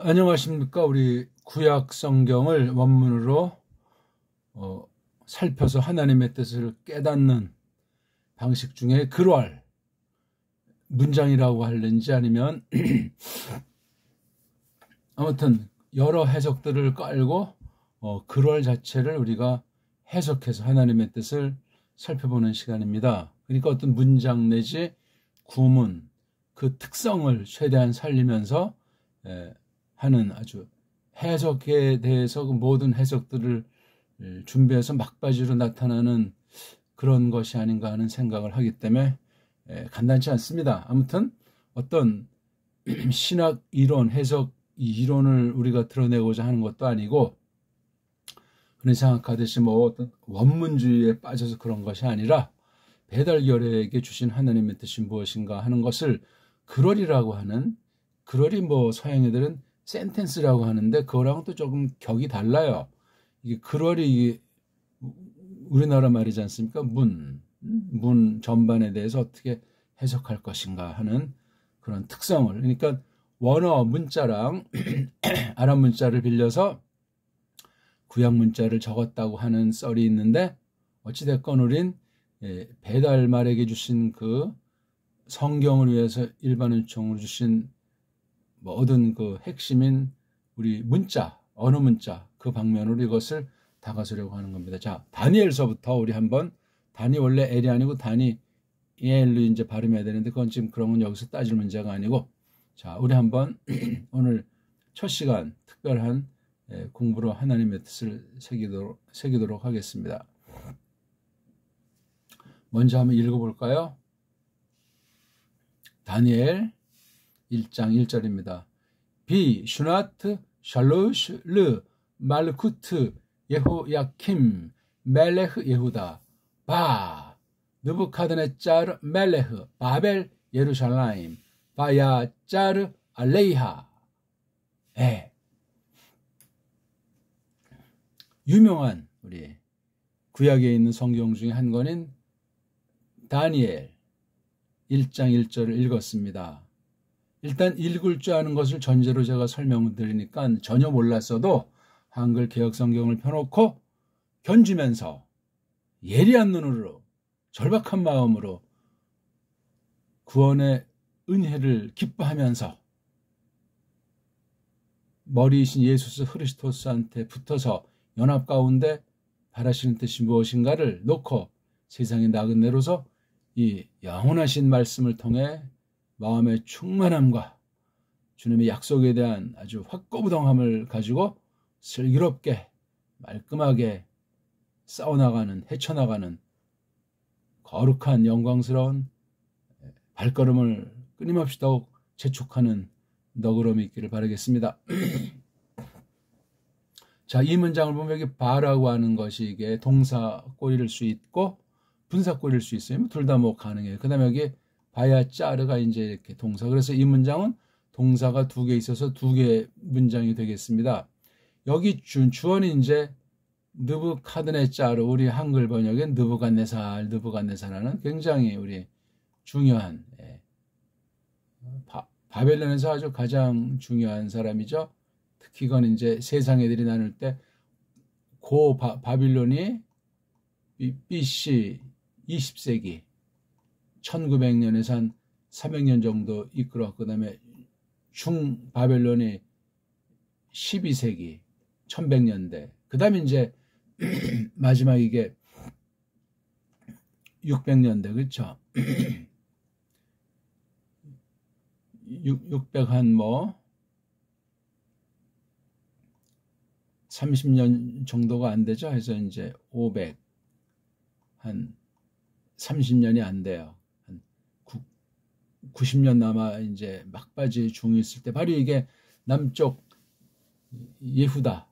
안녕하십니까. 우리 구약 성경을 원문으로 살펴서 하나님의 뜻을 깨닫는 방식 중에 글월, 문장이라고 할는지 아니면 아무튼 여러 해석들을 깔고 글월 자체를 우리가 해석해서 하나님의 뜻을 살펴보는 시간입니다. 그러니까 어떤 문장 내지 구문, 그 특성을 최대한 살리면서 하는 아주 해석에 대해서 그 모든 해석들을 준비해서 막바지로 나타나는 그런 것이 아닌가 하는 생각을 하기 때문에 간단치 않습니다. 아무튼 어떤 신학 이론, 해석 이론을 우리가 드러내고자 하는 것도 아니고, 그런 생각하듯이 뭐 어떤 원문주의에 빠져서 그런 것이 아니라 배달결에게 주신 하나님의 뜻이 무엇인가 하는 것을 글월이라고 하는, 글월이 뭐 서양 애들은 센텐스라고 하는데 그거랑은 또 조금 격이 달라요. 이게 글월이 우리나라 말이지 않습니까? 문 전반에 대해서 어떻게 해석할 것인가 하는 그런 특성을, 그러니까 원어 문자랑 아랍 문자를 빌려서 구약 문자를 적었다고 하는 썰이 있는데, 어찌됐건 우린 배달말에게 주신 그 성경을 위해서 일반 은총으로 주신 모든 그 핵심인 우리 문자, 언어 문자, 그 방면으로 이것을 다가서려고 하는 겁니다. 자, 다니엘서부터 우리 한번, 다니 원래 엘이 아니고 다니엘로 이제 발음해야 되는데 그건 지금 그런 건 여기서 따질 문제가 아니고, 자, 우리 한번 오늘 첫 시간 특별한 공부로 하나님의 뜻을 새기도록 하겠습니다. 먼저 한번 읽어볼까요? 다니엘 1장 1절입니다. 비 슈나트 샬로시 르 말쿠트 예호야킴 멜레흐 예후다 바 느부카드네짜르 멜레흐 바벨 예루살라임 바야짜르 알레이하. 유명한 우리 구약에 있는 성경 중에 한 권인 다니엘 1장 1절을 읽었습니다. 일단 읽을 줄 아는 것을 전제로 제가 설명을 드리니까 전혀 몰랐어도 한글 개혁 성경을 펴놓고 견주면서 예리한 눈으로 절박한 마음으로 구원의 은혜를 기뻐하면서 머리이신 예수 그리스도한테 붙어서 연합 가운데 바라시는 뜻이 무엇인가를 놓고 세상의 나그네로서 이 영원하신 말씀을 통해 마음의 충만함과 주님의 약속에 대한 아주 확고부동함을 가지고 슬기롭게 말끔하게 싸워나가는, 헤쳐나가는 거룩한 영광스러운 발걸음을 끊임없이 더욱 재촉하는 너그러움이 있기를 바라겠습니다. 자, 이 문장을 보면 여기 바라고 하는 것이 이게 동사 꼬일 수 있고 분사 꼬일 수 있어요. 둘 다 뭐 가능해요. 그 다음에 여기 바야 짜르가 이제 이렇게 동사. 그래서 이 문장은 동사가 두 개 있어서 두 개의 문장이 되겠습니다. 여기 주어는 이제 느부카드네짜르, 우리 한글 번역엔 느부갓네살하는 굉장히 우리 중요한 바벨론에서 아주 가장 중요한 사람이죠. 특히 이건 이제 세상 애들이 나눌 때 고 바빌론이 BC 20세기 1900년에서 한 300년 정도 이끌어왔고, 그 다음에 중바벨론이 12세기 1100년대, 그 다음에 이제 마지막 이게 600년대, 그렇죠? 600한 뭐 30년 정도가 안 되죠. 해서 이제 500 한 30년이 안 돼요. 한 90년 남아 이제 막바지 중이 있을 때, 바로 이게 남쪽 예후다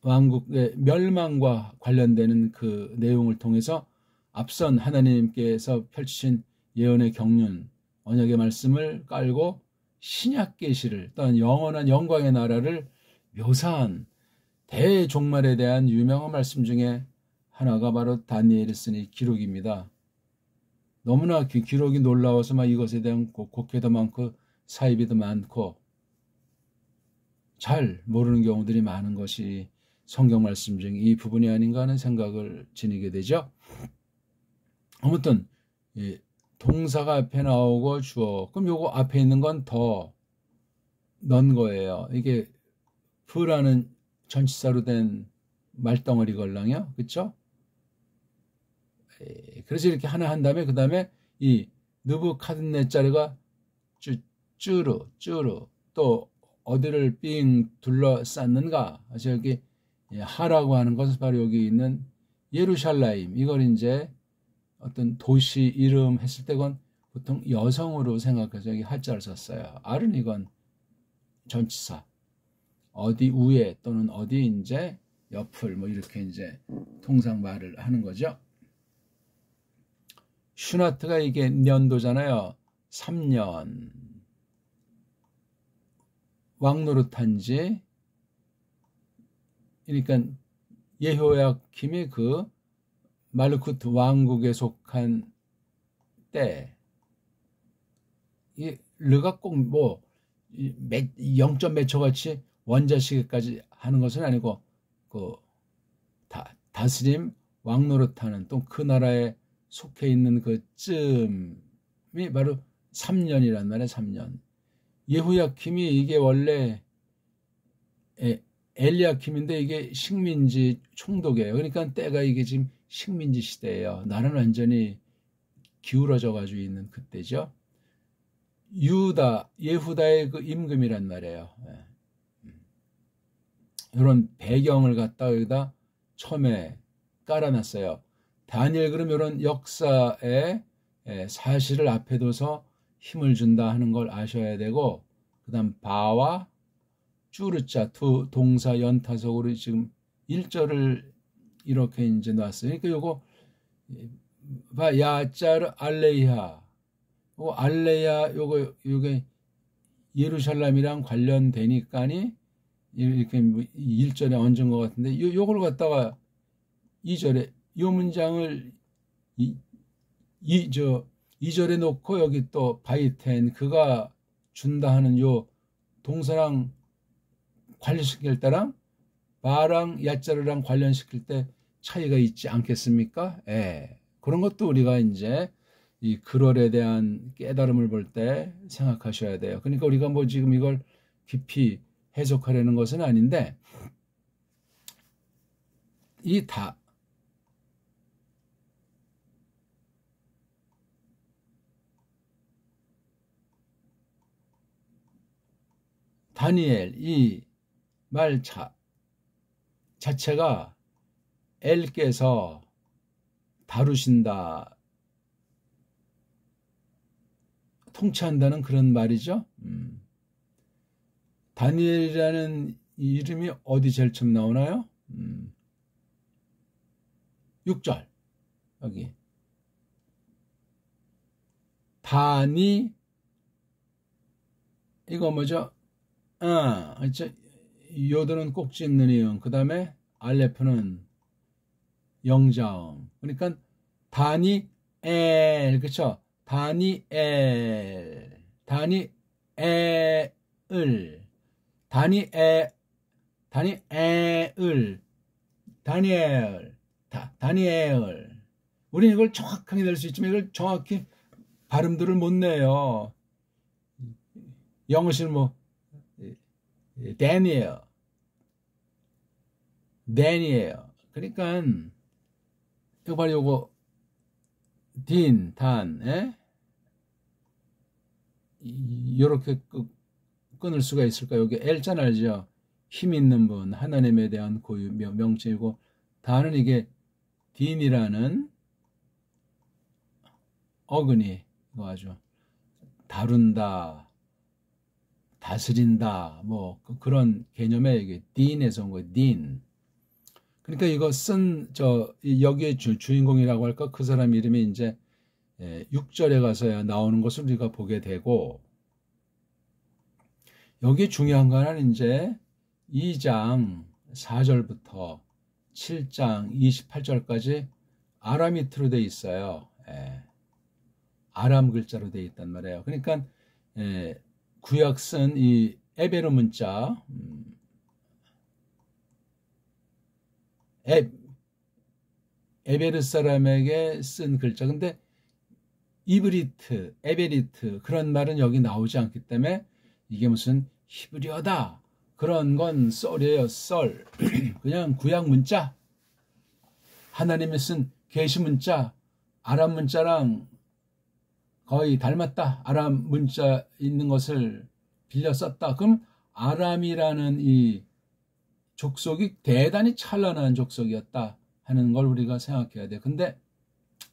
왕국의 멸망과 관련되는 그 내용을 통해서 앞선 하나님께서 펼치신 예언의 경륜, 언약의 말씀을 깔고 신약 계시를, 또한 영원한 영광의 나라를 묘사한 대종말에 대한 유명한 말씀 중에 하나가 바로 다니엘이 쓴 이 기록입니다. 너무나 기록이 놀라워서 막 이것에 대한 곡해도 많고 사이비도 많고 잘 모르는 경우들이 많은 것이 성경 말씀 중 이 부분이 아닌가 하는 생각을 지니게 되죠. 아무튼 동사가 앞에 나오고 주어, 그럼 요거 앞에 있는 건 더 넣은 거예요. 이게 프라는 전치사로 된 말덩어리 걸랑이요, 그렇죠? 그래서 이렇게 하나 한 다음에 그 다음에 이 느부카드네자르가 쭈르 또 어디를 삥 둘러쌌는가? 그래서 여기 하라고 하는 것은 바로 여기 있는 예루살렘. 이걸 이제 어떤 도시 이름 했을 때 그건 보통 여성으로 생각해서 여기 하자를 썼어요. 알은 이건 전치사. 어디 위에 또는 어디 이제 옆을 뭐 이렇게 이제 통상 말을 하는 거죠. 슈나트가 이게 년도잖아요. 3년. 왕노릇한 지, 그러니까 예호야킴이 그 말르쿠트 왕국에 속한 때, 이 르가 꼭 뭐 0점 몇 초 같이 원자시계까지 하는 것은 아니고 그 다스림 왕노릇하는 또 그 나라에 속해 있는 그 쯤이 바로 3년이란 말이에요. 3년. 예호야킴이 이게 원래 엘리야킴인데 이게 식민지 총독이에요. 그러니까 때가 이게 지금 식민지 시대예요. 나라는 완전히 기울어져 가지고 있는 그때죠. 예후다의 그 임금이란 말이에요. 이런 배경을 갖다 여기다 처음에 깔아놨어요. 다니엘 그럼 이런 역사의 사실을 앞에 둬서 힘을 준다 하는 걸 아셔야 되고, 그 다음 바와 쭈르자 두 동사 연타석으로 지금 1절을 이렇게 이제 놨어요. 그러니까 요거 야짜르 알레이하, 알레야 요게 예루살렘이랑 관련되니까니 이렇게 1절에 얹은 것 같은데 요걸 갖다가 2절에 요 문장을 2절에 놓고 여기 또 바이텐 그가 준다 하는 요 동사랑 관련시킬 때랑 바랑 야자르랑 관련시킬 때 차이가 있지 않겠습니까? 그런 것도 우리가 이제 이 글월에 대한 깨달음을 볼 때 생각하셔야 돼요. 그러니까 우리가 뭐 지금 이걸 깊이 해석하려는 것은 아닌데 다니엘 이 말 자체가 엘께서 다루신다, 통치한다는 그런 말이죠. 다니엘이라는 이름이 어디 제일 처음 나오나요? 6절 여기 다니 이거 뭐죠? 요드는 꼭지 있는 이응, 그 다음에 알레프는 영자음. 그러니까 다니엘, 그쵸? 다니엘, 다니엘. 우리는 이걸 정확하게 낼 수 있지만 이걸 정확히 발음들을 못 내요. 영어실 뭐 다니엘. 그러니까 이거 바로 요거 요렇게 끊을 수가 있을까? 여기 엘자 알죠? 힘 있는 분, 하나님에 대한 고유 명칭이고, 단은 이게 딘이라는 어근이 이거 아주 다룬다, 다스린다, 뭐 그런 개념의 이게 딘에서 온 거예요. 딘. 그러니까 이거 여기에 주인공이라고 할까? 그 사람 이름이 이제 6절에 가서야 나오는 것을 우리가 보게 되고, 여기 중요한 거는 이제 2장 4절부터 7장 28절까지 아라미트로 돼 있어요. 아람 글자로 돼 있단 말이에요. 그러니까 구약 쓴 이 에베르 문자, 에베르 사람에게 쓴 글자. 근데 이브리트, 에베리트 그런 말은 여기 나오지 않기 때문에 이게 무슨 히브리어다 그런 건 썰이에요. 썰. 그냥 구약 문자, 하나님이 쓴 계시 문자, 아람 문자랑 거의 닮았다. 아람 문자 있는 것을 빌려 썼다. 그럼 아람이라는 이 족속이 대단히 찬란한 족속이었다 하는 걸 우리가 생각해야 돼. 근데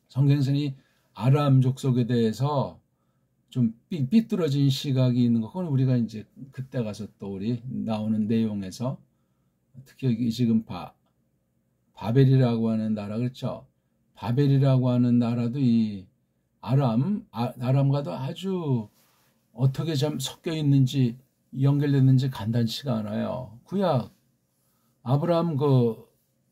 성경에서는 아람 족속에 대해서 좀 삐뚤어진 시각이 있는 거. 그건 우리가 이제 그때 가서 또 우리 나오는 내용에서 특히 여기 지금 바벨이라고 하는 나라, 그렇죠? 바벨이라고 하는 나라도 이 아람과도 아주 어떻게 좀 섞여 있는지 연결됐는지 간단치가 않아요. 구약 아브라함 그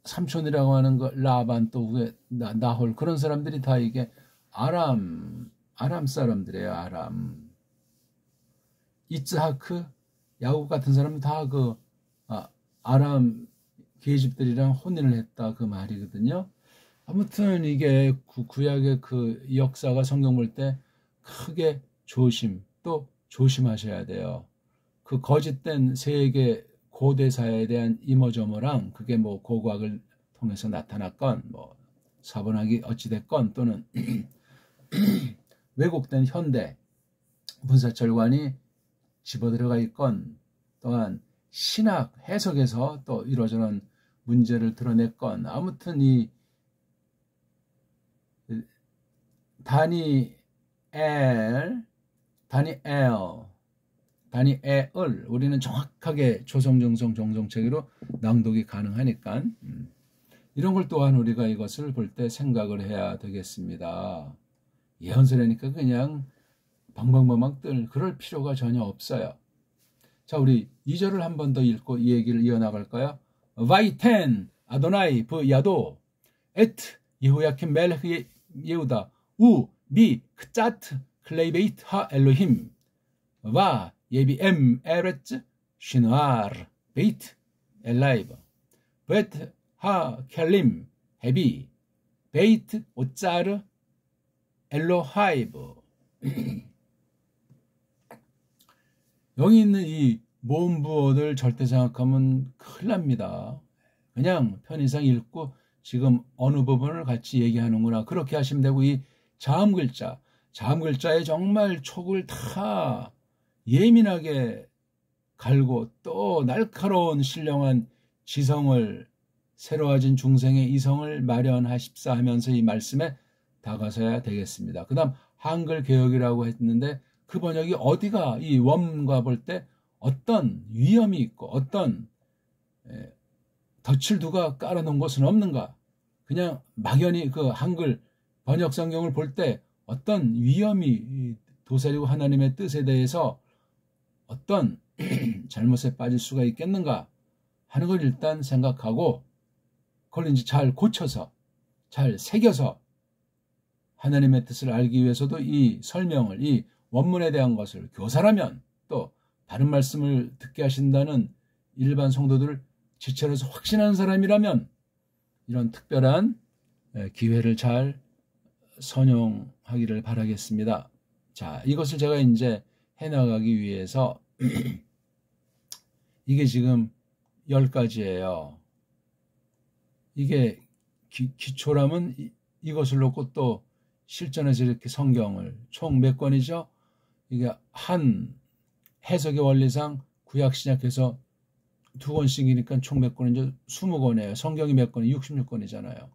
삼촌이라고 하는 거 라반 또 후에 나홀 그런 사람들이 다 이게 아람 사람들이에요. 아람. 이츠하크 야곱 같은 사람은 다 그 아람 계집들이랑 혼인을 했다 그 말이거든요. 아무튼 이게 구약의 그 역사가 성경 볼 때 크게 또 조심하셔야 돼요. 그 거짓된 세계 고대사에 대한 이모저모랑 그게 뭐 고고학을 통해서 나타났건 뭐 사본학이 어찌됐건 또는 왜곡된 현대 분사철관이 집어들어가 있건 또한 신학 해석에서 또 이러저런 문제를 드러냈건 아무튼 이 다니엘 우리는 정확하게 초성정성 정성체계로 낭독이 가능하니까 이런 걸 또한 우리가 이것을 볼 때 생각을 해야 되겠습니다. 예언서라니까 그냥 방방방방 그럴 필요가 전혀 없어요. 자, 우리 2절을 한 번 더 읽고 이 얘기를 이어나갈까요? 바이텐 아도나이 브야도 에트 예호야킨 멜흐 예우다 우 미 크짜트 클레이베이트 하 엘로힘 와 예비 에레츠 시누아르 베이트 엘라이브 베트 하 켈림 헤비 베이트 오짜르 엘로하이브. 여기 있는 이 모음부어들 절대 생각하면 큰일 납니다. 그냥 편의상 읽고 지금 어느 부분을 같이 얘기하는구나 그렇게 하시면 되고, 이 자음 글자에 정말 촉을 다 예민하게 갈고 또 날카로운 신령한 지성을 새로워진 중생의 이성을 마련하십사 하면서 이 말씀에 다가서야 되겠습니다. 그 다음 한글 개혁이라고 했는데 그 번역이 어디가 이 원과 볼 때 어떤 위험이 있고 어떤 덫을 누가 깔아놓은 것은 없는가, 그냥 막연히 그 한글 번역 성경을 볼 때 어떤 위험이 도사리고 하나님의 뜻에 대해서 어떤 잘못에 빠질 수가 있겠는가 하는 걸 일단 생각하고 그걸 이제 잘 고쳐서 잘 새겨서 하나님의 뜻을 알기 위해서도 이 설명을, 이 원문에 대한 것을 교사라면 또 바른 말씀을 듣게 하신다는 일반 성도들 지체로서 확신하는 사람이라면 이런 특별한 기회를 잘 선용하기를 바라겠습니다. 자, 이것을 제가 이제 해나가기 위해서 이게 지금 10가지예요. 이게 기초라면 이것을 놓고 또 실전에서 이렇게 성경을 총 몇 권이죠? 이게 한 해석의 원리상 구약 신약해서 2권씩이니까 총 몇 권이죠? 20권이에요. 성경이 몇 권이 66권이잖아요.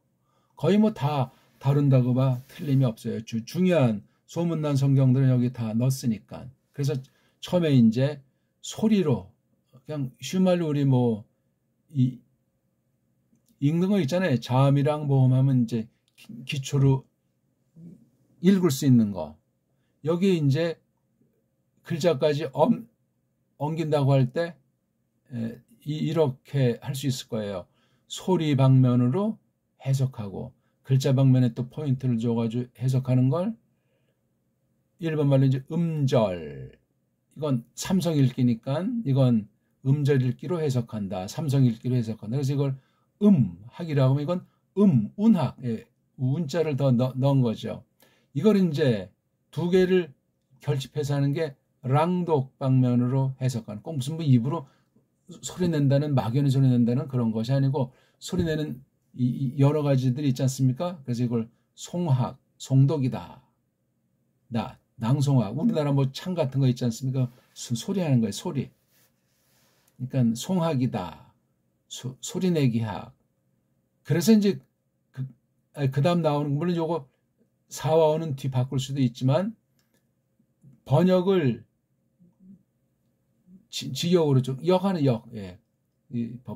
거의 뭐 다 다룬다고 봐 틀림이 없어요. 중요한 소문난 성경들은 여기 다 넣었으니까. 그래서 처음에 이제 소리로 그냥 쉬운 말로 우리 뭐 읽는 거 있잖아요. 자음이랑 모음하면 이제 기초로 읽을 수 있는 거. 여기 이제 글자까지 엉긴다고 할 때 이렇게 할 수 있을 거예요. 소리 방면으로 해석하고 글자 방면에 또 포인트를 줘가지고 해석하는 걸 일반 말로 이제 음절, 이건 삼성 읽기니까 이건 음절 읽기로 해석한다. 삼성 읽기로 해석한다. 그래서 이걸 음학이라고 하면 이건 운학, 예, 운자를 더 넣은 거죠. 이걸 이제 두 개를 결집해서 하는 게 랑독 방면으로 해석하는, 꼭 무슨 뭐 입으로 소리 낸다는, 막연히 소리 낸다는 그런 것이 아니고 소리 내는 여러 가지들이 있지 않습니까? 그래서 이걸 송학, 송독이다. 낭송학. 우리나라 뭐 창 같은 거 있지 않습니까? 소리 하는 거예요, 소리. 그러니까 송학이다. 소리내기학. 그래서 이제 그 다음 나오는, 물론 요거 사와어는 뒤 바꿀 수도 있지만 번역을 직역으로 좀 역하는 역, 예.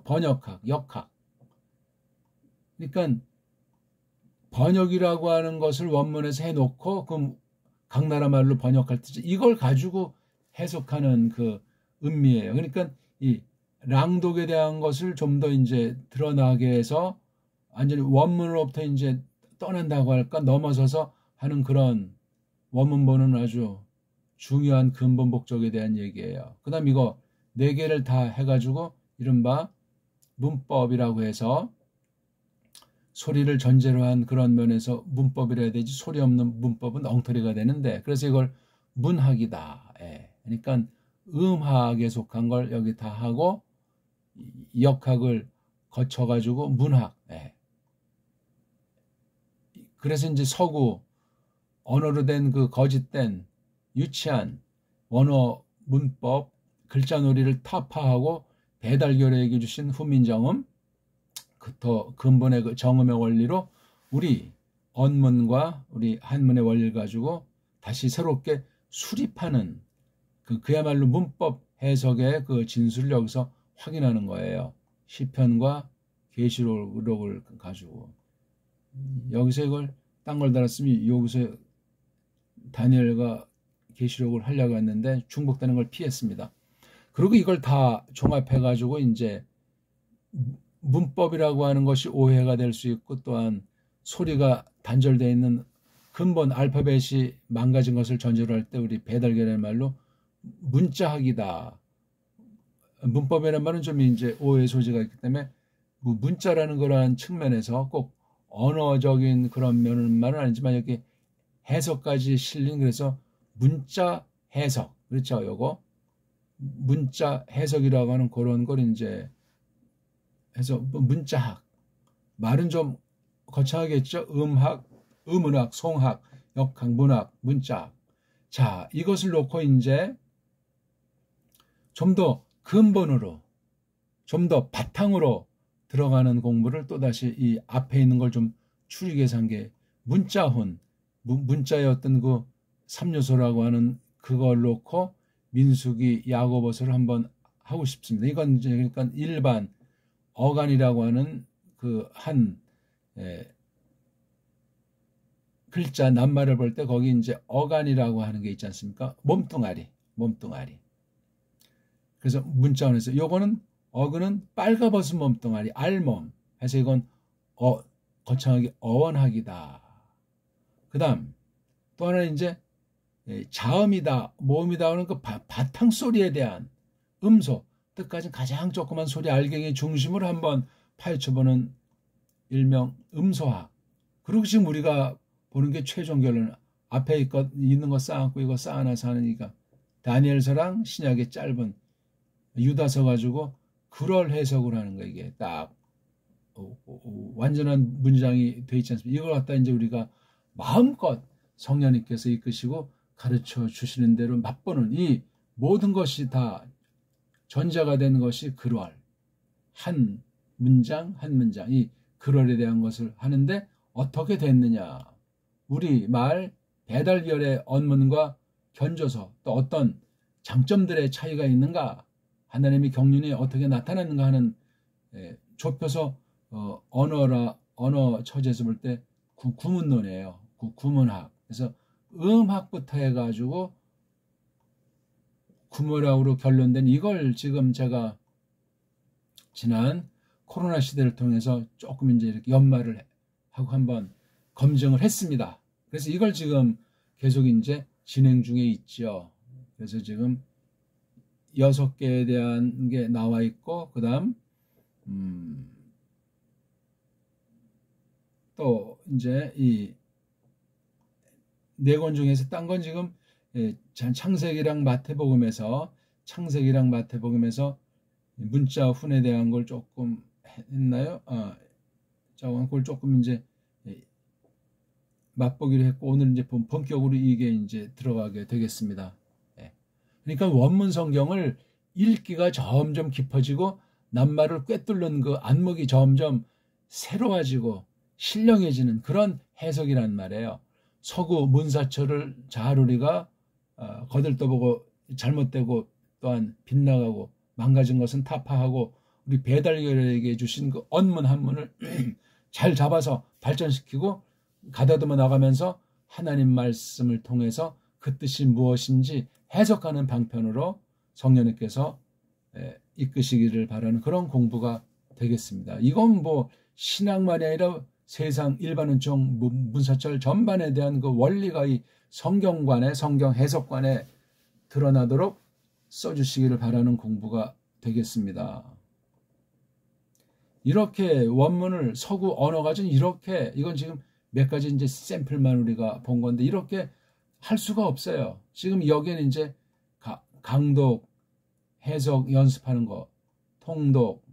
번역학, 역학. 그러니까 번역이라고 하는 것을 원문에서 해놓고 그럼 각 나라 말로 번역할 때 이걸 가지고 해석하는 그 의미예요. 그러니까 이 랑독에 대한 것을 좀 더 이제 드러나게 해서 완전히 원문으로부터 이제 떠난다고 할까, 넘어서서 하는 그런 원문 보는 아주 중요한 근본 목적에 대한 얘기예요. 그 다음 이거 4개를 다 해가지고 이른바 문법이라고 해서 소리를 전제로 한 그런 면에서 문법이라 해야 되지, 소리 없는 문법은 엉터리가 되는데, 그래서 이걸 문학이다. 예. 그러니까 음학에 속한 걸 여기 다 하고 역학을 거쳐가지고 문학. 예. 그래서 이제 서구 언어로 된 그 거짓된 유치한 원어 문법 글자놀이를 타파하고 배달결에게 주신 후민정음, 더 근본의 그 정음의 원리로 우리 언문과 우리 한문의 원리를 가지고 다시 새롭게 수립하는 그야말로 문법 해석의 그 진술을 여기서 확인하는 거예요. 시편과 계시록을 가지고 여기서 이걸 딴 걸 달았으면 여기서 다니엘과 계시록을 하려고 했는데 중복되는 걸 피했습니다. 그리고 이걸 다 종합해가지고 이제 문법이라고 하는 것이 오해가 될 수 있고, 또한 소리가 단절되어 있는 근본 알파벳이 망가진 것을 전제로 할 때 우리 배달결의 말로 문자학이다. 문법이라는 말은 좀 이제 오해 소지가 있기 때문에 문자라는 그러한 측면에서 꼭 언어적인 그런 면만은 아니지만 여기 해석까지 실린, 그래서 문자 해석, 그렇죠? 요거 문자 해석이라고 하는 그런 걸 이제 해서 문자학, 말은 좀 거창하겠죠? 음학, 음은학, 송학, 역학, 문학, 문자학. 자, 이것을 놓고 이제 좀 더 근본으로, 좀 더 바탕으로 들어가는 공부를 또다시 이 앞에 있는 걸 좀 추리해서 한 게 문자훈, 문자의 어떤 그 3요소라고 하는 그걸 놓고 민수기, 야고보서를 한번 하고 싶습니다. 이건 이제 그러니까 일반 어간이라고 하는 그 한 글자 낱말을 볼 때 거기 이제 어간이라고 하는 게 있지 않습니까? 몸뚱아리. 그래서 문자원에서 요거는 어근은 빨가벗은 몸뚱아리, 알몸 해서 이건 거창하게 어원학이다. 그 다음 또 하나 이제 자음이다, 모음이다 하는 그 바탕 소리에 대한 음소, 뜻까지 가장 조그만 소리 알갱이 중심으로 한번 파헤쳐보는 일명 음소학. 그리고 지금 우리가 보는 게 최종 결론, 앞에 있는 거 쌓았고 이거 쌓아놔서 하니까 다니엘서랑 신약의 짧은 유다서 가지고 그럴 해석을 하는 거, 이게 딱 완전한 문장이 돼 있지 않습니까? 이걸 갖다 이제 우리가 마음껏 성령님께서 이끄시고 가르쳐 주시는 대로 맛보는 이 모든 것이 다 전자가 된 것이 글월, 한 문장 한 문장, 이 글월에 대한 것을 하는데 어떻게 됐느냐, 우리 말 배달결의 언문과 견줘서 또 어떤 장점들의 차이가 있는가, 하나님의 경륜이 어떻게 나타났는가 하는, 좁혀서 언어 처지에서 볼 때 구문론이에요. 구문학. 그래서 음학부터 해가지고 구문학으로 결론된 이걸 지금 제가 지난 코로나 시대를 통해서 조금 이제 이렇게 연말을 하고 한번 검증을 했습니다. 그래서 이걸 지금 계속 이제 진행 중에 있죠. 그래서 지금 6개에 대한 게 나와 있고, 그 다음 또 이제 이 4권 중에서 딴 건 지금 창세기랑 마태복음에서 문자 훈에 대한 걸 조금 했나요? 그걸 조금 이제 맛보기로 했고, 오늘 이제 본격적으로 이게 이제 들어가게 되겠습니다. 그러니까 원문 성경을 읽기가 점점 깊어지고 낱말을 꿰뚫는 그 안목이 점점 새로워지고 신령해지는 그런 해석이란 말이에요. 서구 문사철을 잘 우리가 거들떠보고 잘못되고 또한 빗나가고 망가진 것은 타파하고 우리 배달결에게 주신 그 언문 한문을 잘 잡아서 발전시키고 가다듬어 나가면서 하나님 말씀을 통해서 그 뜻이 무엇인지 해석하는 방편으로 성령님께서 이끄시기를 바라는 그런 공부가 되겠습니다. 이건 뭐 신학만이 아니라 세상 일반은총 문사철 전반에 대한 그 원리가 이 성경관에, 성경 해석관에 드러나도록 써주시기를 바라는 공부가 되겠습니다. 이렇게 원문을 서구 언어가 좀 이렇게, 이건 지금 몇 가지 이제 샘플만 우리가 본 건데 이렇게 할 수가 없어요. 지금 여기는 이제 강독, 해석 연습하는 거, 통독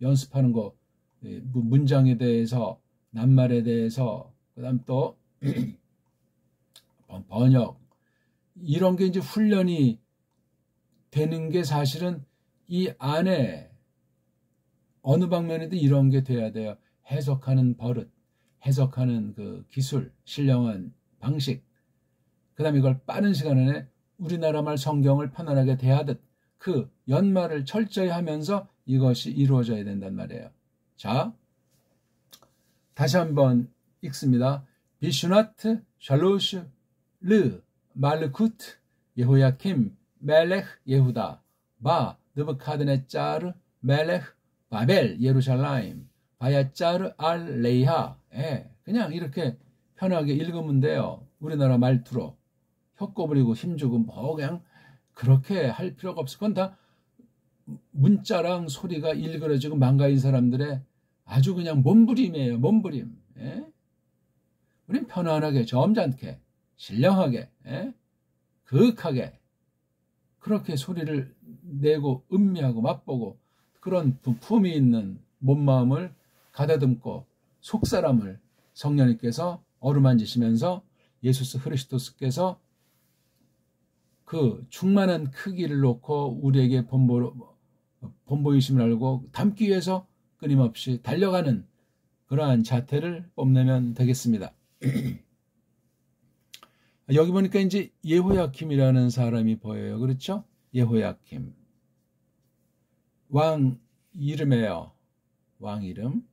연습하는 거, 문장에 대해서, 낱말에 대해서, 그다음 또 번역, 이런 게 이제 훈련이 되는 게 사실은 이 안에 어느 방면에도 이런 게 돼야 돼요. 해석하는 버릇, 해석하는 그 기술, 신령한 방식, 그 다음에 이걸 빠른 시간 안에 우리나라 말 성경을 편안하게 대하듯 그 연말을 철저히 하면서 이것이 이루어져야 된단 말이에요. 자, 다시 한번 읽습니다. 비슈나트 샬로슈 르 말르쿠트 예호야킴 멜렉 예후다 바 느부카드네짜르 멜렉 바벨 예루살라임 바야짜르 알 레이하. 그냥 이렇게 편하게 읽으면 돼요. 우리나라 말투로 혀꼬부리고 힘주고 뭐 그냥 그렇게 할 필요가 없어. 그건 다 문자랑 소리가 일그러지고 망가진 사람들의 아주 그냥 몸부림이에요. 몸부림. 우린 편안하게 점잖게 신령하게 그윽하게 그렇게 소리를 내고 음미하고 맛보고 그런 품이 있는 몸마음을 가다듬고 속사람을 성령님께서 어루만지시면서 예수 그리스도께서 그 충만한 크기를 놓고 우리에게 본보이심을 알고 담기 위해서 끊임없이 달려가는 그러한 자태를 뽐내면 되겠습니다. 여기 보니까 이제 예호야킴이라는 사람이 보여요. 그렇죠? 예호야킴. 왕 이름이에요. 왕 이름.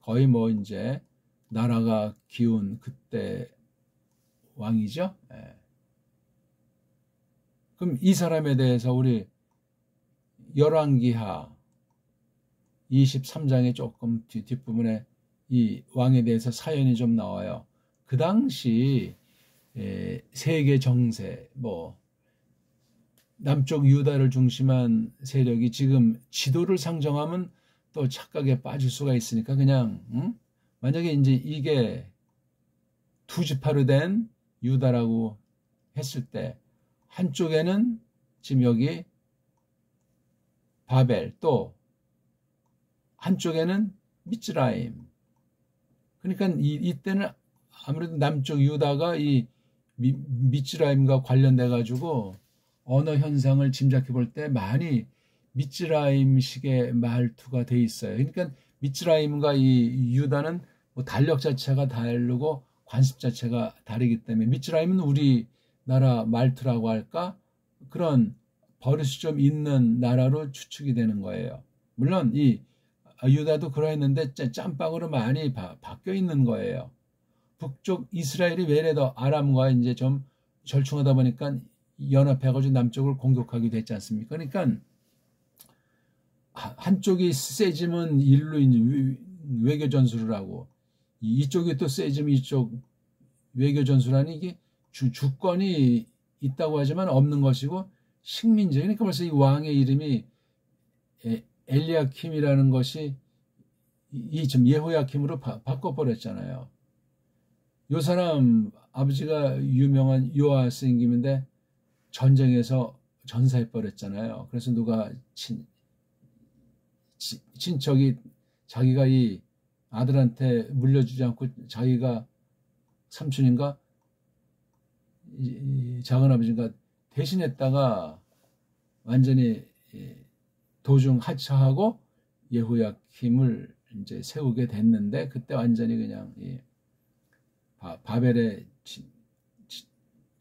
거의 뭐 이제 나라가 기운 그때 왕이죠. 그럼 이 사람에 대해서 우리 열왕기하 23장의 조금 뒷부분에 이 왕에 대해서 사연이 좀 나와요. 그 당시 세계 정세, 뭐 남쪽 유다를 중심한 세력이 지금 지도를 상정하면 또 착각에 빠질 수가 있으니까 그냥 만약에 이제 이게 두 지파로 된 유다라고 했을 때 한쪽에는 지금 여기 바벨, 또 한쪽에는 미츠라임. 그러니까 이때는 아무래도 남쪽 유다가 이 미츠라임과 관련돼 가지고 언어 현상을 짐작해 볼 때 많이 미츠라임식의 말투가 돼 있어요. 그러니까 미츠라임과 이 유다는 뭐 달력 자체가 다르고 관습 자체가 다르기 때문에 미츠라임은 우리나라 말투라고 할까? 그런 버릇이 좀 있는 나라로 추측이 되는 거예요. 물론 이 유다도 그러했는데 짬밥으로 많이 바뀌어 있는 거예요. 북쪽 이스라엘이 외래도 아람과 이제 좀 절충하다 보니까 연합해가지고 남쪽을 공격하기도 했지 않습니까? 그러니까 한쪽이 세지면 일로 외교 전술을 하고 이쪽이 또 세지면 이쪽 외교 전술하니 이게 주권이 있다고 하지만 없는 것이고 식민지. 그러니까 벌써 이 왕의 이름이 엘리야킴이라는 것이 이 좀 예호야킴으로 바꿔버렸잖아요. 요 사람 아버지가 유명한 요아스임인데 전쟁에서 전사해버렸잖아요. 그래서 누가 친척이 자기가 이 아들한테 물려주지 않고 자기가 삼촌인가 이 작은아버지인가 대신했다가 완전히 도중 하차하고 예호야킴을 이제 세우게 됐는데, 그때 완전히 그냥 바벨의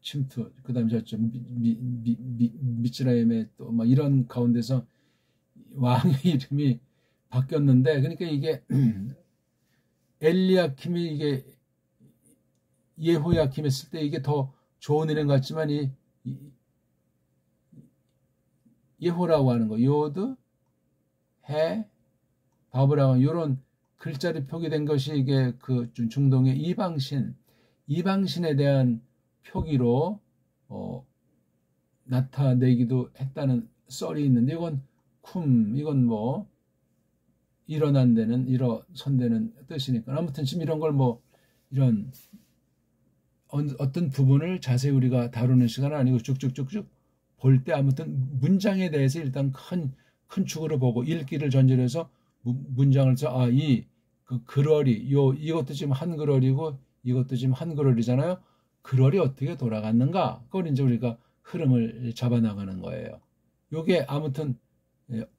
침투, 그 다음에 저쪽 미츠라임의 또 막 이런 가운데서 왕의 이름이 바뀌었는데, 그러니까 이게 엘리야킴이 이게 예호야킴 했을 때 이게 더 좋은 이름 같지만 이 예호라고 하는 거, 요드, 해, 바브라고 이런 글자로 표기된 것이 이게 그 중동의 이방신에 대한 표기로 나타내기도 했다는 썰이 있는데, 이건 이건 뭐 일어난다는 일어선다는 뜻이니까. 아무튼 지금 이런 걸 뭐 이런 어떤 부분을 자세히 우리가 다루는 시간은 아니고 쭉쭉쭉쭉 볼 때 아무튼 문장에 대해서 일단 큰 축으로 보고 읽기를 전제로 해서 문장을 써. 그 글월이 이것도 지금 한글월이고 이것도 지금 한글월이잖아요. 글월이 어떻게 돌아갔는가? 그걸 이제 우리가 흐름을 잡아 나가는 거예요. 요게 아무튼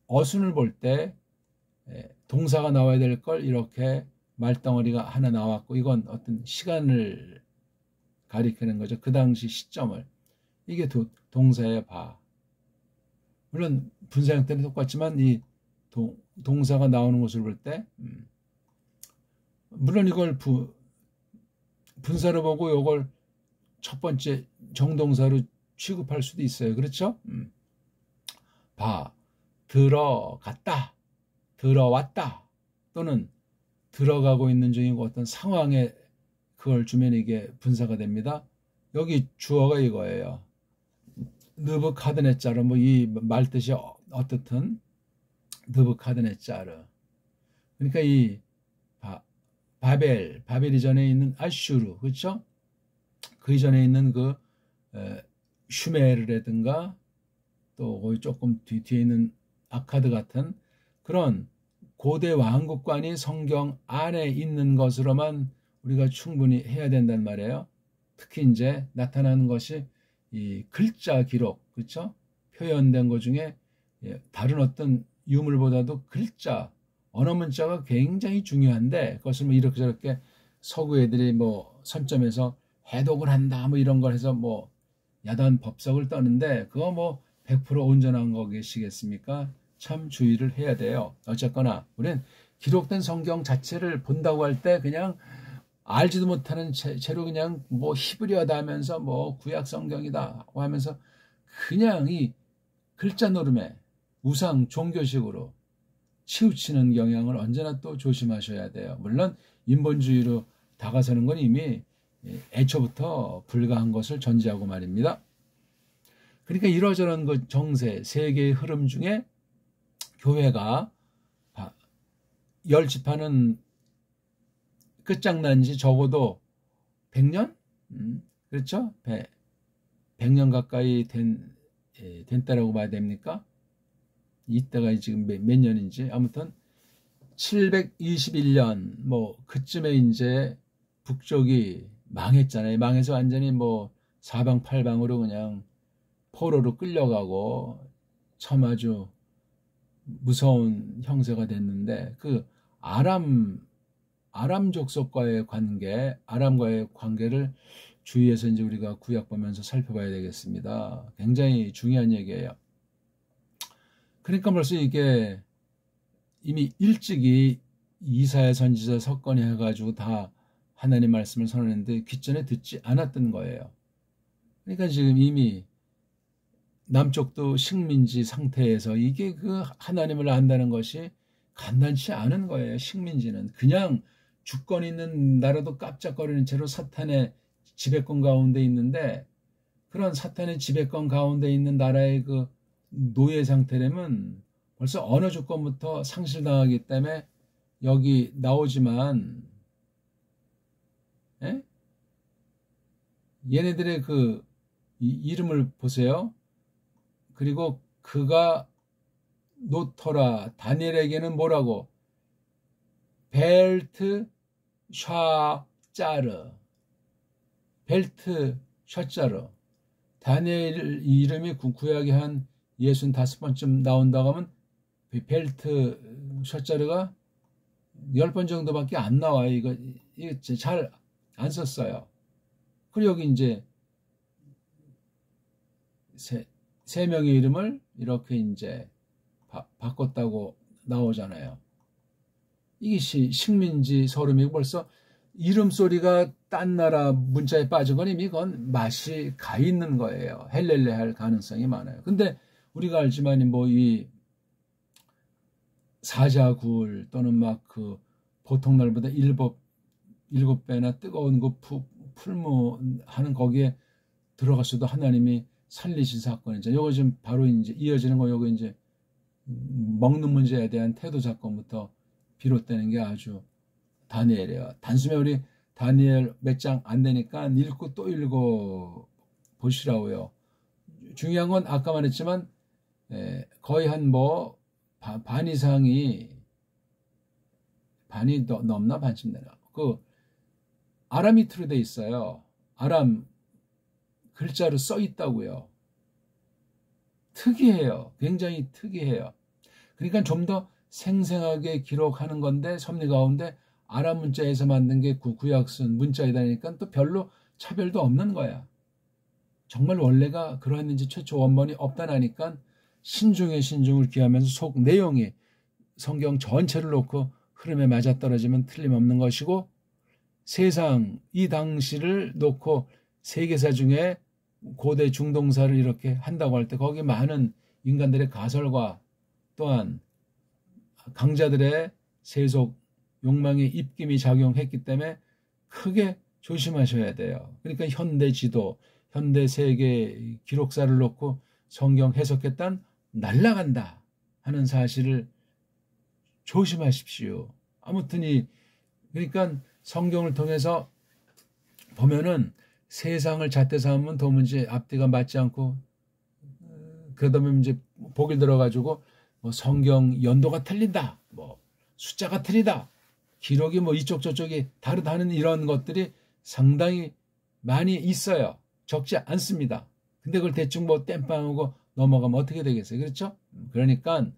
어순을 볼 때 동사가 나와야 될 걸 이렇게 말덩어리가 하나 나왔고, 이건 어떤 시간을 가리키는 거죠. 그 당시 시점을. 이게 동사의 바. 물론 분사 형태는 똑같지만 이 동사가 나오는 것을 볼 때 물론 이걸 분사로 보고 이걸 첫 번째 정동사로 취급할 수도 있어요. 그렇죠? 들어갔다, 들어왔다, 또는 들어가고 있는 중이고 어떤 상황에 그걸 주면 이게 분사가 됩니다. 여기 주어가 이거예요. 느부카드네자르, 뭐 이 말 뜻이 어떻든 느부카드네자르. 그러니까 이 바벨 이전에 있는 아슈르, 그렇죠? 그 이전에 있는 그 슈메르라든가 또 거기 조금 뒤에 있는 아카드 같은 그런 고대 왕국관이 성경 안에 있는 것으로만 우리가 충분히 해야 된단 말이에요. 특히 이제 나타나는 것이 이 글자 기록, 그렇죠? 표현된 것 중에 다른 어떤 유물보다도 글자, 언어 문자가 굉장히 중요한데, 그것을 뭐 이렇게 저렇게 서구 애들이 뭐 선점해서 해독을 한다 뭐 이런 걸 해서 뭐 야단 법석을 떠는데, 그거 뭐 100% 온전한 거겠습니까? 참 주의를 해야 돼요. 어쨌거나 우리는 기록된 성경 자체를 본다고 할 때 그냥 알지도 못하는 채로 그냥 뭐 히브리어다 하면서 뭐 구약 성경이다 하면서 그냥 이 글자 노름에 우상 종교식으로 치우치는 경향을 언제나 또 조심하셔야 돼요. 물론 인본주의로 다가서는 건 이미 애초부터 불가한 것을 전제하고 말입니다. 그러니까 이러저런 그 정세, 세계의 흐름 중에 교회가 10지파는 끝장난 지 적어도 100년? 그렇죠? 100년 가까이 된다라고 봐야 됩니까? 이때가 지금 몇 년인지. 아무튼 721년 뭐 그쯤에 이제 북쪽이 망했잖아요. 망해서 완전히 뭐 사방팔방으로 그냥 포로로 끌려가고 참 아주 무서운 형세가 됐는데, 그 아람 족속과의 관계, 아람과의 관계를 주의해서 이제 우리가 구약 보면서 살펴봐야 되겠습니다. 굉장히 중요한 얘기예요. 그러니까 벌써 이게 이미 일찍이 이사야 선지자 석건이 해가지고 다 하나님 말씀을 선언했는데 귀전에 듣지 않았던 거예요. 그러니까 지금 이미 남쪽도 식민지 상태에서 이게 그 하나님을 안다는 것이 간단치 않은 거예요. 식민지는 그냥 주권 있는 나라도 깜짝거리는 채로 사탄의 지배권 가운데 있는데, 그런 사탄의 지배권 가운데 있는 나라의 그 노예 상태라면 벌써 언어 주권부터 상실당하기 때문에 여기 나오지만, 예? 얘네들의 그 이름을 보세요. 그리고 그가 노터라 다니엘에게는 뭐라고? 벨트 샤짜르, 벨트 샤짜르. 다니엘 이름이 구약에 한 65번쯤 나온다고 하면 벨트 샤짜르가 10번 정도밖에 안 나와요. 이거 잘 안 썼어요. 그리고 여기 이제 세 명의 이름을 이렇게 이제 바꿨다고 나오잖아요. 이게 식민지 서름이고 벌써 이름 소리가 딴 나라 문자에 빠진 건 이미 그건 맛이 가 있는 거예요. 헬렐레 할 가능성이 많아요. 근데 우리가 알지만 뭐 이 사자굴 또는 막 그 보통 날보다 일곱 배나 뜨거운 그 풀무하는 거기에 들어갔어도 하나님이 살리신 사건이죠. 요거 지금 바로 이제 이어지는 거 요거 이제 먹는 문제에 대한 태도 사건부터 비롯되는 게 아주 다니엘이에요. 단숨에 우리 다니엘 몇 장 안 되니까 읽고 또 읽어 보시라고요. 중요한 건 아까 말했지만 거의 한 뭐 반 이상이 반이 넘나 반쯤 되나 그 아람이트로 돼 있어요. 아람 글자로 써 있다고요. 특이해요. 굉장히 특이해요. 그러니까 좀 더 생생하게 기록하는 건데 섭리 가운데 아람 문자에서 만든 게 구약순 문자이다니까 또 별로 차별도 없는 거야. 정말 원래가 그러했는지 최초 원본이 없다나니까 신중에 신중을 기하면서 속 내용이 성경 전체를 놓고 흐름에 맞아떨어지면 틀림없는 것이고 세상 이 당시를 놓고 세계사 중에 고대 중동사를 이렇게 한다고 할 때 거기 많은 인간들의 가설과 또한 강자들의 세속 욕망의 입김이 작용했기 때문에 크게 조심하셔야 돼요. 그러니까 현대 지도, 현대 세계 기록사를 놓고 성경 해석했단 날아간다 하는 사실을 조심하십시오. 아무튼 그러니까 성경을 통해서 보면은 세상을 잣대 삼으면 도무지 앞뒤가 맞지 않고 그러다 보면 이제 보기 들어가지고 뭐 성경 연도가 틀린다, 뭐 숫자가 틀리다, 기록이 뭐 이쪽 저쪽이 다르다는 이런 것들이 상당히 많이 있어요. 적지 않습니다. 근데 그걸 대충 뭐 땜빵하고 넘어가면 어떻게 되겠어요? 그렇죠? 그러니까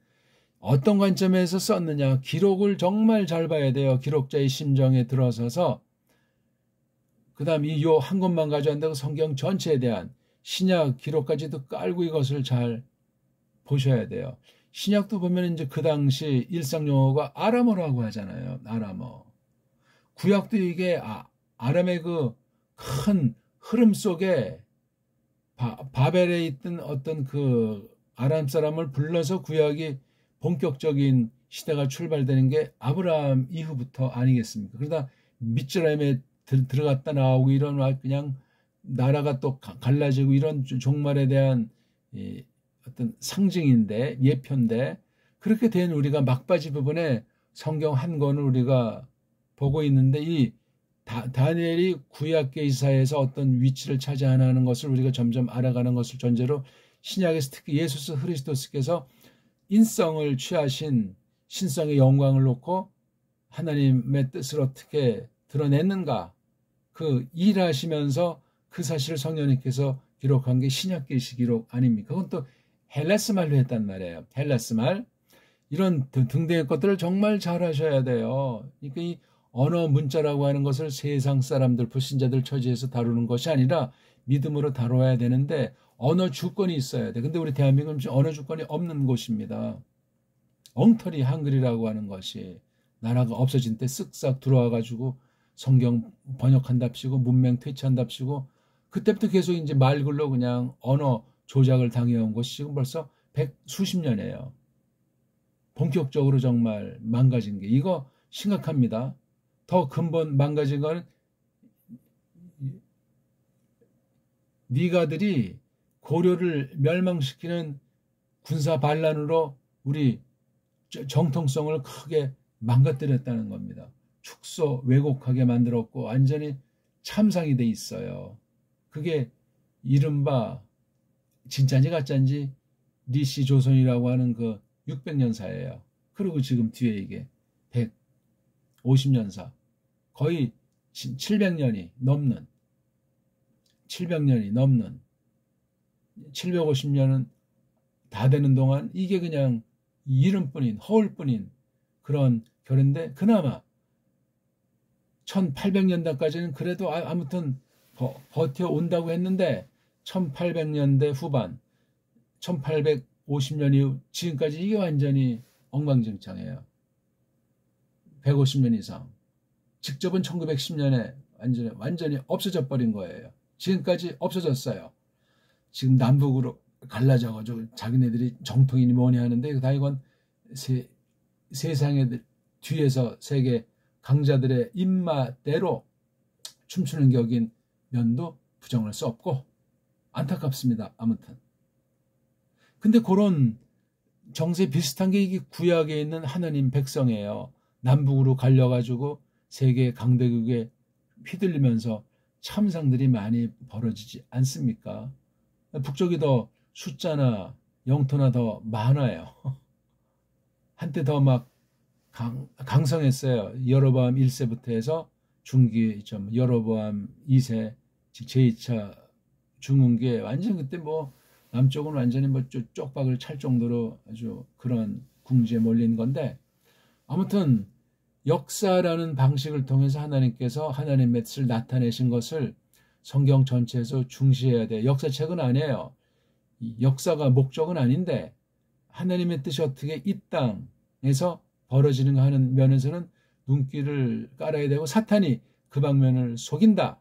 어떤 관점에서 썼느냐, 기록을 정말 잘 봐야 돼요. 기록자의 심정에 들어서서 그 다음 이 요 한 것만 가져간다고 성경 전체에 대한 신약 기록까지도 깔고 이것을 잘 보셔야 돼요. 신약도 보면 이제 그 당시 일상 용어가 아람어라고 하잖아요. 아람어. 구약도 이게 아람의 그 큰 흐름 속에 바벨에 있던 어떤 그 아람 사람을 불러서 구약이 본격적인 시대가 출발되는 게 아브라함 이후부터 아니겠습니까? 그러다 미츠라임에 들어갔다 나오고 이런 그냥 나라가 또 갈라지고 이런 종말에 대한 어떤 상징인데 예표인데 그렇게 된 우리가 막바지 부분에 성경 한 권을 우리가 보고 있는데 이 다니엘이 구약 계시사에서 어떤 위치를 차지하는 것을 우리가 점점 알아가는 것을 전제로 신약에서 특히 예수 그리스도께서 인성을 취하신 신성의 영광을 놓고 하나님의 뜻을 어떻게 드러냈는가 그 일하시면서 그 사실을 성령님께서 기록한 게 신약 계시 기록 아닙니까? 그건 또 헬라스 말로 했단 말이에요. 헬라스 말 이런 등등의 것들을 정말 잘 하셔야 돼요. 그러니까 이 언어 문자라고 하는 것을 세상 사람들 불신자들 처지에서 다루는 것이 아니라 믿음으로 다뤄야 되는데 언어 주권이 있어야 돼. 근데 우리 대한민국은 지금 언어 주권이 없는 곳입니다. 엉터리 한글이라고 하는 것이 나라가 없어진 때 쓱싹 들어와가지고 성경 번역한답시고 문맹 퇴치한답시고 그때부터 계속 이제 말글로 그냥 언어 조작을 당해온 것이 지금 벌써 수십 년이에요. 본격적으로 정말 망가진 게 이거 심각합니다. 더 근본 망가진 건 니가들이 고려를 멸망시키는 군사 반란으로 우리 정통성을 크게 망가뜨렸다는 겁니다. 축소 왜곡하게 만들었고 완전히 참상이 돼 있어요. 그게 이른바 진짜인지 가짜인지 리시 조선이라고 하는 그 600년사예요. 그리고 지금 뒤에 이게 150년사, 거의 700년이 넘는 750년은 다 되는 동안 이게 그냥 이름뿐인 허울뿐인 그런 결인데, 그나마 1800년대까지는 그래도 아무튼 버텨온다고 했는데 1800년대 후반 1850년 이후 지금까지 이게 완전히 엉망진창이에요. 150년 이상. 직접은 1910년에 완전히 없어져 버린 거예요. 지금까지 없어졌어요. 지금 남북으로 갈라져가지고 자기네들이 정통이니 뭐니 하는데 다 이건 세상의 뒤에서 세계 강자들의 입맛대로 춤추는 격인 면도 부정할 수 없고 안타깝습니다. 아무튼. 근데 그런 정세 비슷한 게 이게 구약에 있는 하나님 백성이에요. 남북으로 갈려가지고 세계 강대국에 휘둘리면서 참상들이 많이 벌어지지 않습니까? 북쪽이 더 숫자나 영토나 더 많아요. 한때 더 막 강성했어요. 여로보암 1세부터 해서 중기 여로보암 2세 즉 제2차 중흥기에 완전 그때 뭐 남쪽은 완전히 뭐 쪽박을 찰 정도로 아주 그런 궁지에 몰린 건데, 아무튼 역사라는 방식을 통해서 하나님께서 하나님의 뜻을 나타내신 것을 성경 전체에서 중시해야 돼. 역사책은 아니에요. 역사가 목적은 아닌데 하나님의 뜻이 어떻게 이 땅에서 벌어지는가 하는 면에서는 눈길을 깔아야 되고, 사탄이 그 방면을 속인다,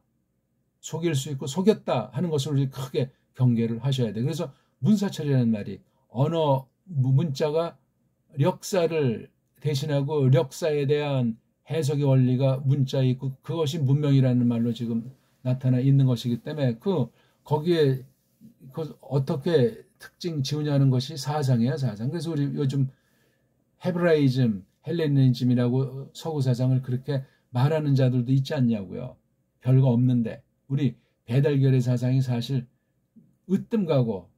속일 수 있고 속였다 하는 것을 우리 크게 경계를 하셔야 돼. 그래서 문사철이라는 말이 언어 문자가 력사를 대신하고 력사에 대한 해석의 원리가 문자에 있고 그것이 문명이라는 말로 지금 나타나 있는 것이기 때문에 거기에 어떻게 특징 지우냐는 것이 사상이에요, 사상. 그래서 우리 요즘 헤브라이즘, 헬레니즘이라고 서구 사상을 그렇게 말하는 자들도 있지 않냐고요. 별거 없는데 우리 배달결의 사상이 사실 으뜸가고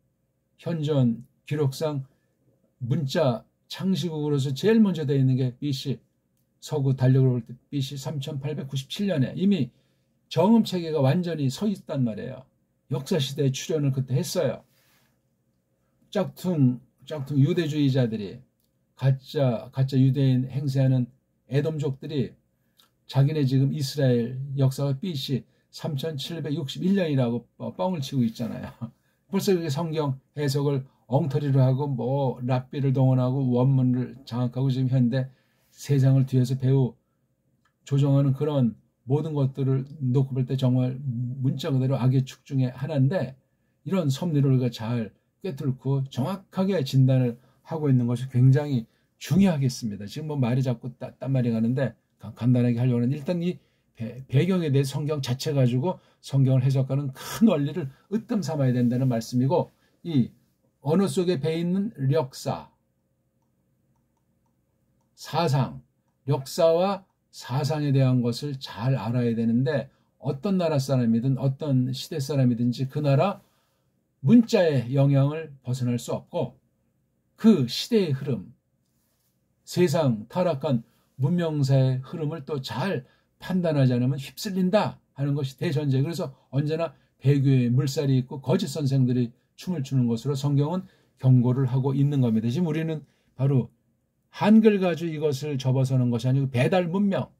현존 기록상 문자 창시국으로서 제일 먼저 되어 있는 게 BC, 서구 달력으로 볼 때 BC 3897년에 이미 정음체계가 완전히 서 있단 말이에요. 역사시대에 출현을 그때 했어요. 짝퉁 유대주의자들이 가짜 유대인 행세하는 에돔족들이 자기네 지금 이스라엘 역사가 BC 3761년이라고 뻥을 치고 있잖아요. 벌써 그렇게 성경 해석을 엉터리로 하고 뭐 랍비를 동원하고 원문을 장악하고 지금 현대 세상을 뒤에서 배우 조정하는 그런 모든 것들을 놓고 볼 때 정말 문자 그대로 악의 축 중에 하나인데, 이런 섭리를 우리가 잘 꿰뚫고 정확하게 진단을 하고 있는 것이 굉장히 중요하겠습니다. 지금 뭐 말이 자꾸 딴말이 가는데 간단하게 하려고 하는데, 일단 이 배경에 대해 성경 자체 가지고 성경을 해석하는 큰 원리를 으뜸 삼아야 된다는 말씀이고, 이 언어 속에 배 있는 력사, 사상, 역사와 사상에 대한 것을 잘 알아야 되는데, 어떤 나라 사람이든 어떤 시대 사람이든지 그 나라 문자의 영향을 벗어날 수 없고, 그 시대의 흐름, 세상 타락한 문명사의 흐름을 또 잘 판단하지 않으면 휩쓸린다 하는 것이 대전제. 그래서 언제나 배교에 물살이 있고 거짓 선생들이 춤을 추는 것으로 성경은 경고를 하고 있는 겁니다. 지금 우리는 바로 한글 가지고 이것을 접어서는 것이 아니고 배달 문명,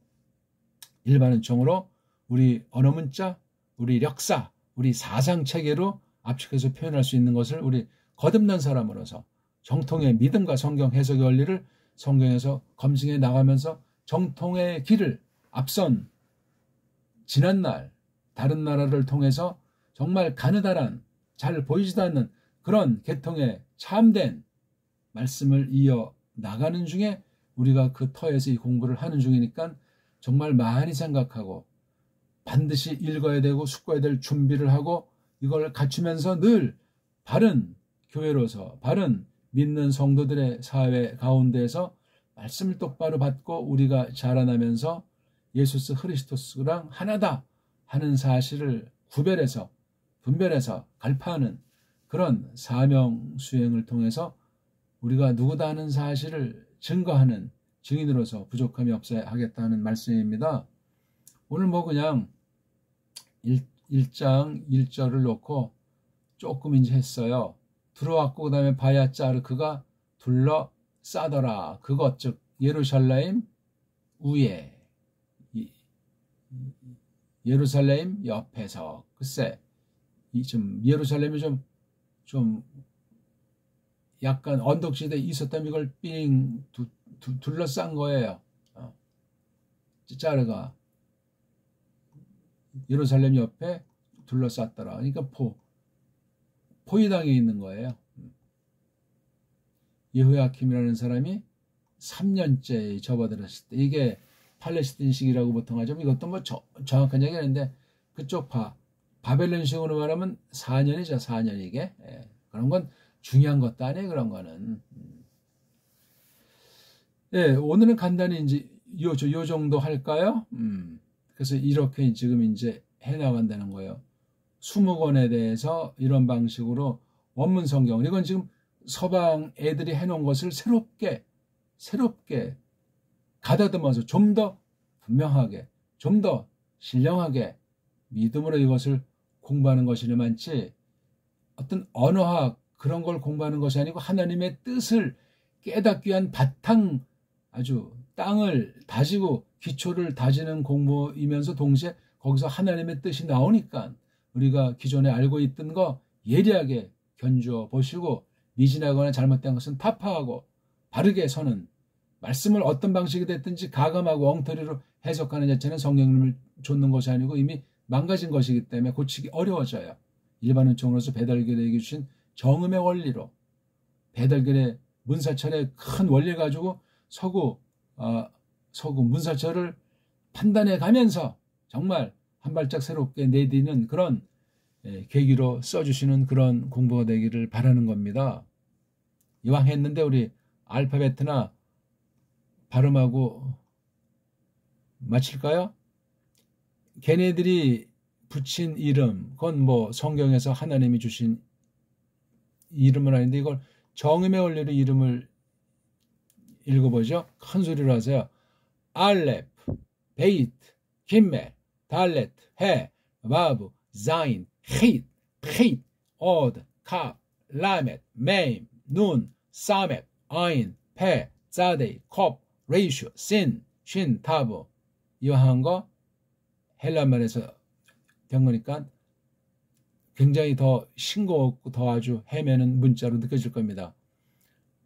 일반은총으로 우리 언어 문자, 우리 역사, 우리 사상 체계로 압축해서 표현할 수 있는 것을 우리 거듭난 사람으로서 정통의 믿음과 성경 해석의 원리를 성경에서 검증해 나가면서 정통의 길을 앞선 지난날 다른 나라를 통해서 정말 가느다란 잘 보이지도 않는 그런 계통의 참된 말씀을 이어 나가는 중에 우리가 그 터에서 이 공부를 하는 중이니까 정말 많이 생각하고 반드시 읽어야 되고 숙고해야 될 준비를 하고 이걸 갖추면서 늘 바른 교회로서 바른 믿는 성도들의 사회 가운데에서 말씀을 똑바로 받고 우리가 자라나면서 예수스 그리스도스랑 하나다 하는 사실을 구별해서 분별해서 갈파하는 그런 사명 수행을 통해서 우리가 누구다 하는 사실을 증거하는 증인으로서 부족함이 없어야 하겠다는 말씀입니다. 오늘 뭐 그냥 1장 1절을 놓고 조금 이제 했어요. 들어왔고 그 다음에 바야짜르 그가 둘러싸더라. 그것 즉 예루살렘 위에 예루살렘 옆에서 글쎄 좀 예루살렘이 좀 약간 언덕지대에 있었다면 이걸 삥 둘러싼 거예요. 짜르가 예루살렘 옆에 둘러쌌더라. 그러니까 포위당해 있는 거예요. 예호야킴이라는 사람이 3년째 접어들었을 때 이게 팔레스틴식이라고 보통 하죠. 이것도 뭐 정확한 얘기는 아닌데 그쪽 바벨론식으로 말하면 4년이죠. 4년 이게. 예. 그런 건 중요한 것도 아니에요. 그런 거는. 예, 오늘은 간단히 이제 요 정도 할까요? 그래서 이렇게 지금 이제 해나간다는 거예요. 20권에 대해서 이런 방식으로 원문 성경. 이건 지금 서방 애들이 해놓은 것을 새롭게 가다듬어서 좀 더 분명하게, 좀 더 신령하게 믿음으로 이것을 공부하는 것이니만치 어떤 언어학 그런 걸 공부하는 것이 아니고 하나님의 뜻을 깨닫기 위한 바탕 아주 땅을 다지고 기초를 다지는 공부이면서 동시에 거기서 하나님의 뜻이 나오니까 우리가 기존에 알고 있던 거 예리하게 견주어 보시고 미진하거나 잘못된 것은 타파하고 바르게 서는 말씀을 어떤 방식이 됐든지 가감하고 엉터리로 해석하는 자체는 성령님을 좇는 것이 아니고 이미 망가진 것이기 때문에 고치기 어려워져요. 일반 은총으로서 배달결에게 주신 정음의 원리로 배달결의 문사철의 큰 원리를 가지고 서구 문사철을 판단해 가면서 정말 한 발짝 새롭게 내디는 그런 계기로 써주시는 그런 공부가 되기를 바라는 겁니다. 이왕 했는데 우리 알파벳이나 발음하고 마칠까요? 걔네들이 붙인 이름, 그건 뭐 성경에서 하나님이 주신 이름은 아닌데 이걸 정음의 원리로 이름을 읽어보죠. 큰 소리로 하세요. 알렙, 베이트, 김멜, 달렛, 해, 바브, 자인, 힛, 핏, 오드, 캅, 라멧, 메임, 눈, 사멧, 아인, 페, 자데이, 컵, 레이슈, 신, 쉰, 타브. 이와 한 거 헬라말에서 된 거니까 굉장히 더 싱거웠고 더 아주 헤매는 문자로 느껴질 겁니다.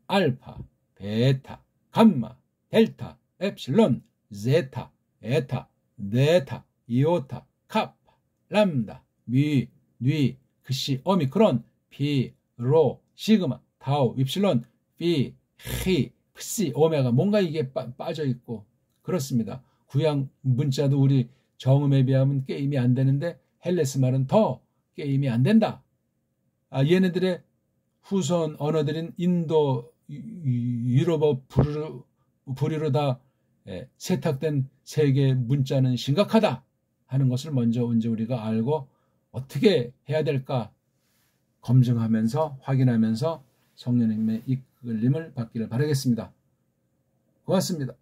알파, 베타, 감마, 델타, 엡실론, 제타, 에타, 네타, 이오타, 카파, 람다, 미, 뉘, 그시, 오미크론, 피, 로, 시그마, 타우, 윕실론, 피, 히, 프시, 오메가 뭔가 이게 빠져 있고 그렇습니다. 구약 문자도 우리 정음에 비하면 게임이 안 되는데 헬레스 말은 더 게임이 안 된다. 얘네들의 후손 언어들인 인도, 유럽어 불이로 다 세탁된 세계 문자는 심각하다 하는 것을 먼저 이제 우리가 알고 어떻게 해야 될까 검증하면서 확인하면서 성령님의 이끌림을 받기를 바라겠습니다. 고맙습니다.